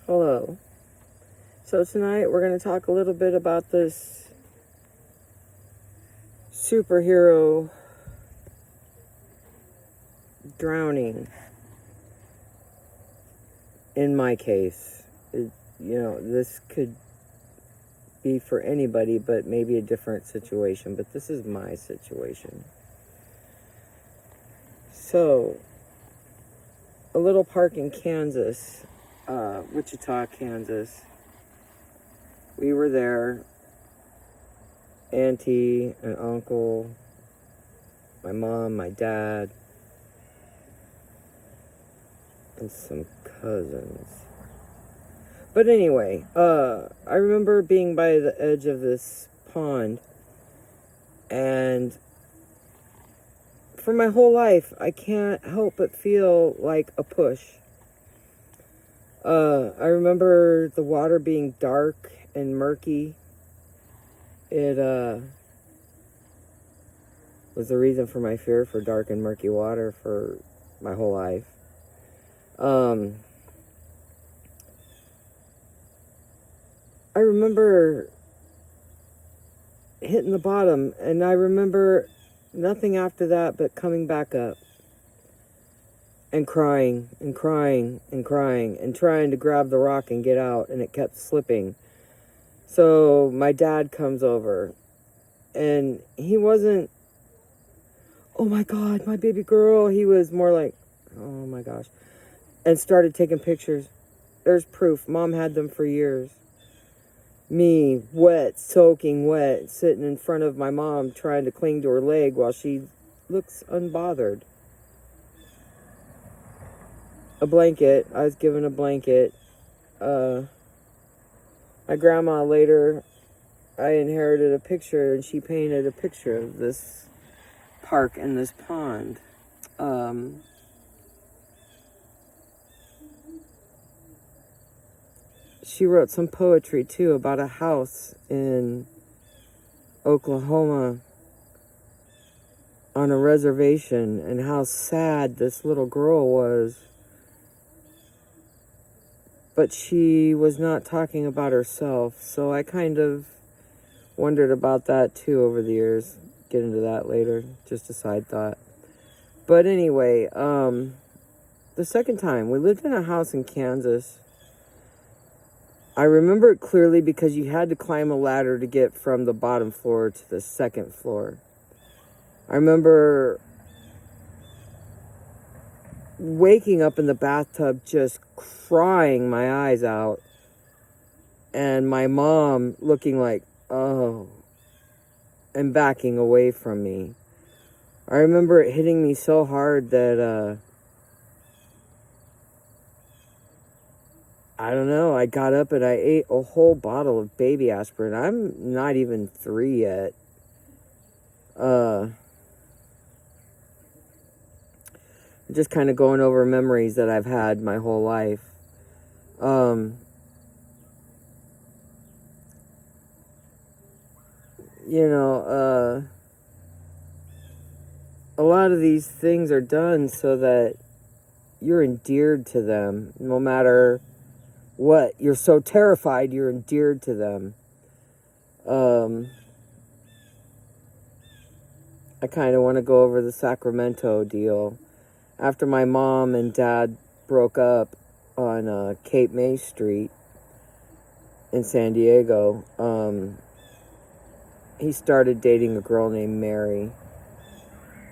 Hello. So tonight we're going to talk a little bit about this superhero drowning. In my case, this could be for anybody, but maybe a different situation. But this is my situation. So, a little park in Kansas, Wichita, Kansas. We were there. Auntie and uncle, my mom, my dad, and some cousins. But anyway, I remember being by the edge of this pond, and for my whole life, I can't help but feel like a push. I remember the water being dark and murky. It was the reason for my fear for dark and murky water for my whole life. I remember hitting the bottom, and I remember nothing after that but coming back up and crying and crying and crying and trying to grab the rock and get out, and it kept slipping. So my dad comes over, and he wasn't, oh my God, my baby girl. He was more like, oh my gosh, and started taking pictures. There's proof. Mom had them for years. Me, wet, soaking wet, sitting in front of my mom trying to cling to her leg while she looks unbothered. A blanket. I was given a blanket. My grandma later, I inherited a picture, and she painted a picture of this park and this pond. She wrote some poetry, too, about a house in Oklahoma on a reservation and how sad this little girl was. But she was not talking about herself, so I kind of wondered about that, too, over the years. Get into that later, just a side thought. But anyway, the second time, we lived in a house in Kansas. I remember it clearly because you had to climb a ladder to get from the bottom floor to the second floor. I remember waking up in the bathtub just crying my eyes out, and my mom looking like, oh, and backing away from me. I remember it hitting me so hard that, I don't know, I got up and I ate a whole bottle of baby aspirin. I'm not even 3 yet. Just kind of going over memories that I've had my whole life. A lot of these things are done so that you're endeared to them, no matter what. You're so terrified, you're endeared to them. I kind of want to go over the Sacramento deal. After my mom and dad broke up on Cape May Street in San Diego, he started dating a girl named Mary.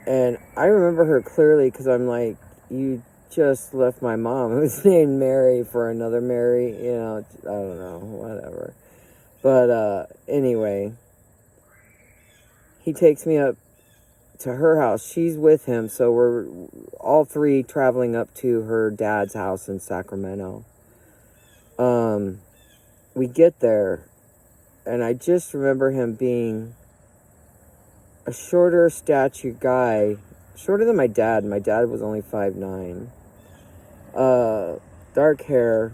And I remember her clearly because I'm like, you just left my mom, who's named Mary, for another Mary. I don't know, whatever. But anyway, he takes me up to her house. She's with him, so we're all three traveling up to her dad's house in Sacramento. We get there, and I just remember him being a shorter stature guy, shorter than my dad. My dad was only 5'9". Dark hair,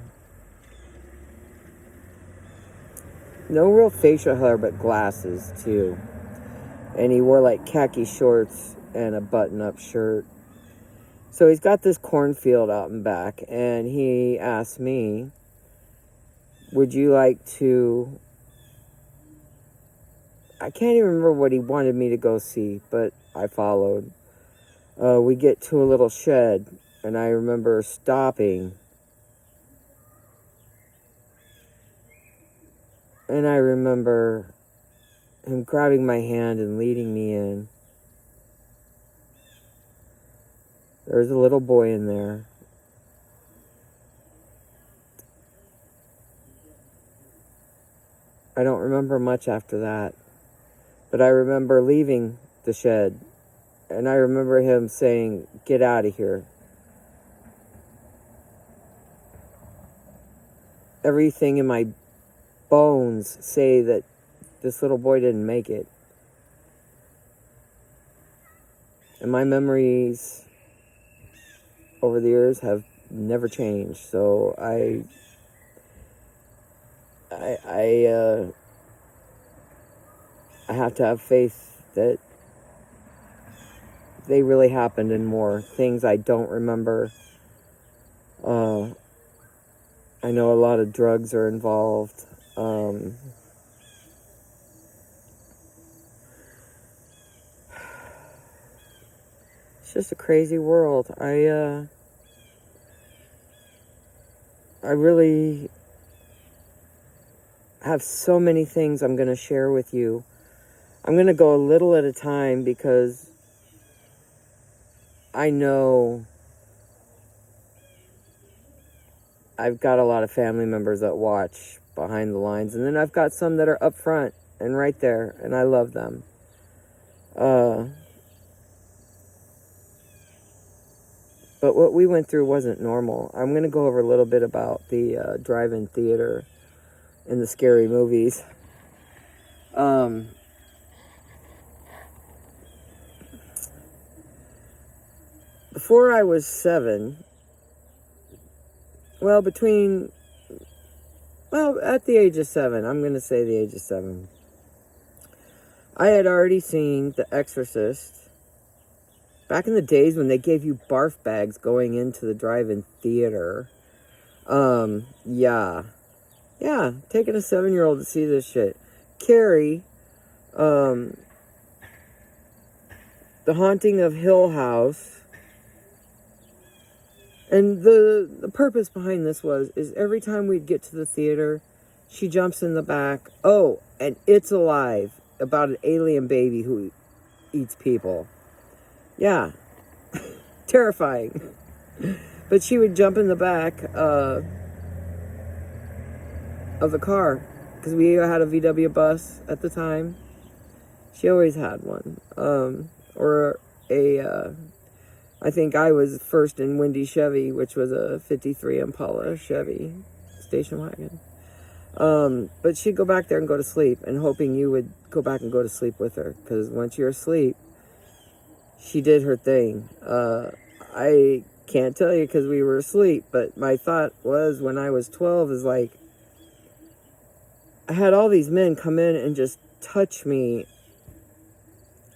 no real facial hair, but glasses too. And he wore like khaki shorts and a button-up shirt. So he's got this cornfield out in back, and he asked me would you like to... I can't even remember what he wanted me to go see, but I followed. We get to a little shed, and I remember stopping. And I remember him grabbing my hand and leading me in. There's a little boy in there. I don't remember much after that. But I remember leaving the shed. And I remember him saying, "Get out of here." Everything in my bones say that this little boy didn't make it. And my memories over the years have never changed. So I have to have faith that they really happened and more. Things I don't remember. I know a lot of drugs are involved. It's just a crazy world. I really have so many things I'm going to share with you. I'm going to go a little at a time because I know I've got a lot of family members that watch behind the lines, and then I've got some that are up front and right there, and I love them. But what we went through wasn't normal. I'm going to go over a little bit about the drive-in theater and the scary movies. Before I was 7, at the age of 7, I'm going to say the age of 7, I had already seen The Exorcist. Back in the days when they gave you barf bags going into the drive-in theater. Yeah, taking a 7-year-old to see this shit. Carrie, The Haunting of Hill House. And the purpose behind this is every time we'd get to the theater, she jumps in the back. Oh, and It's Alive, about an alien baby who eats people. Yeah. Terrifying. But she would jump in the back of the car. Because we had a VW bus at the time. She always had one. I think I was first in Windy Chevy, which was a 53 Impala Chevy station wagon. But she'd go back there and go to sleep, and hoping you would go back and go to sleep with her. Because once you're asleep, she did her thing. I can't tell you because we were asleep, but my thought was when I was 12 is like, I had all these men come in and just touch me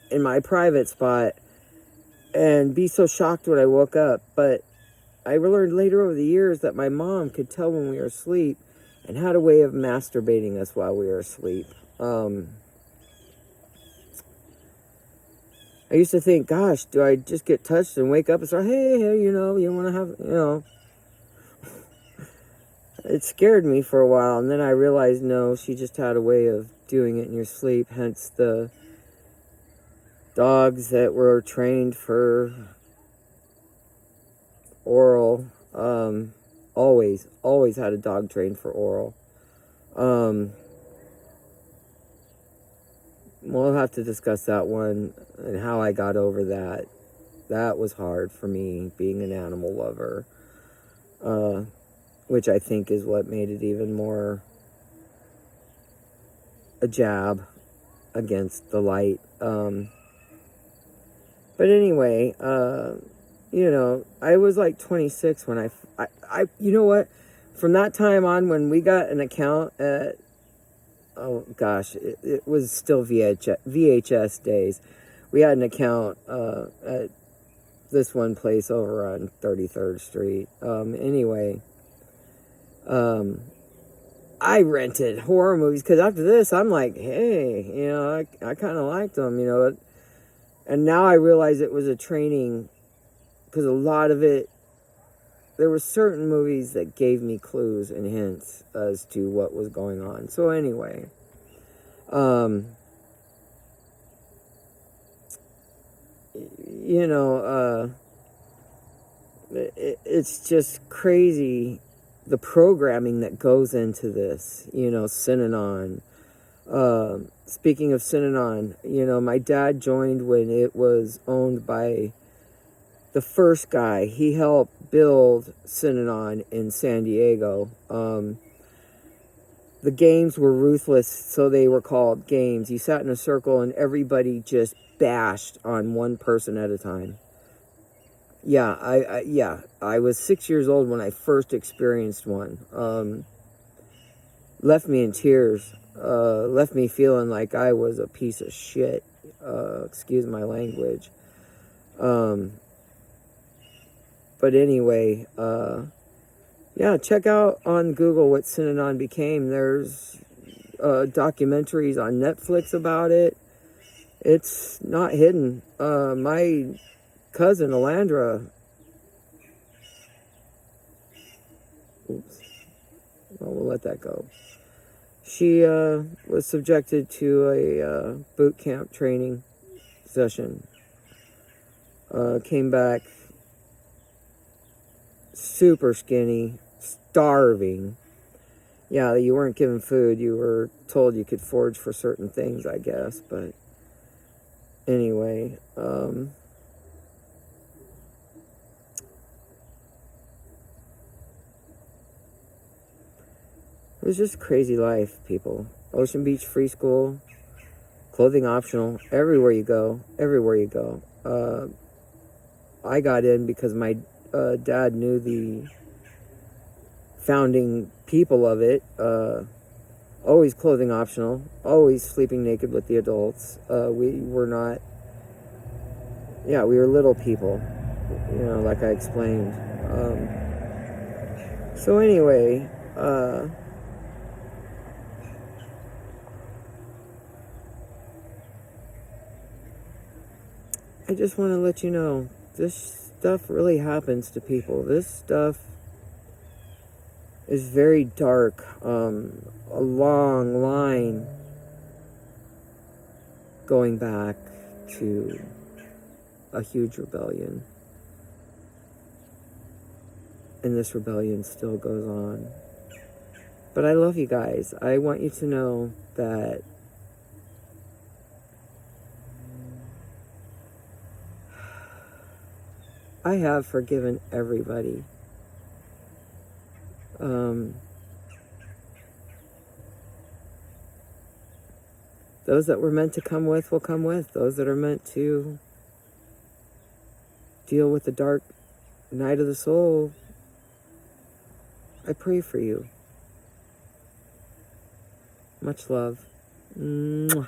in my private spot and be so shocked when I woke up. But I learned later over the years that my mom could tell when we were asleep and had a way of masturbating us while we were asleep. I used to think, gosh, do I just get touched and wake up and start, hey, you want to have, It scared me for a while, and then I realized, no, she just had a way of doing it in your sleep, hence the dogs that were trained for oral. Always had a dog trained for oral. We'll have to discuss that one and how I got over that. That was hard for me, being an animal lover. Which I think is what made it even more a jab against the light. But anyway, I was like 26 when I you know what? From that time on, when we got an account at, oh gosh, it was still VHS days. We had an account at this one place over on 33rd Street. I rented horror movies because after this, I'm like, hey, I kind of liked them, And now I realize it was a training because a lot of it, there were certain movies that gave me clues and hints as to what was going on. So anyway, it's just crazy the programming that goes into this, Synanon. Speaking of Synanon, my dad joined when it was owned by the first guy. He helped build Synanon in San Diego. The games were ruthless, so they were called games. You sat in a circle and everybody just bashed on one person at a time. Yeah, I was 6 years old when I first experienced one. Left me in tears. Left me feeling like I was a piece of shit. Excuse my language. But anyway, check out on Google what Synanon became. There's documentaries on Netflix about it. It's not hidden. My cousin, Alandra, we'll let that go. She was subjected to a boot camp training session. Came back super skinny, starving. Yeah, you weren't given food. You were told you could forage for certain things, I guess. But anyway, it was just crazy life, people. Ocean Beach Free School, clothing optional, everywhere you go. I got in because my dad knew the founding people of it. Always clothing optional, always sleeping naked with the adults. We were not, we were little people, like I explained. So anyway, I just want to let you know, this stuff really happens to people. This stuff is very dark. A long line going back to a huge rebellion. And this rebellion still goes on. But I love you guys. I want you to know that I have forgiven everybody. Those that were meant to come with will come with. Those that are meant to deal with the dark night of the soul, I pray for you. Much love. Mwah.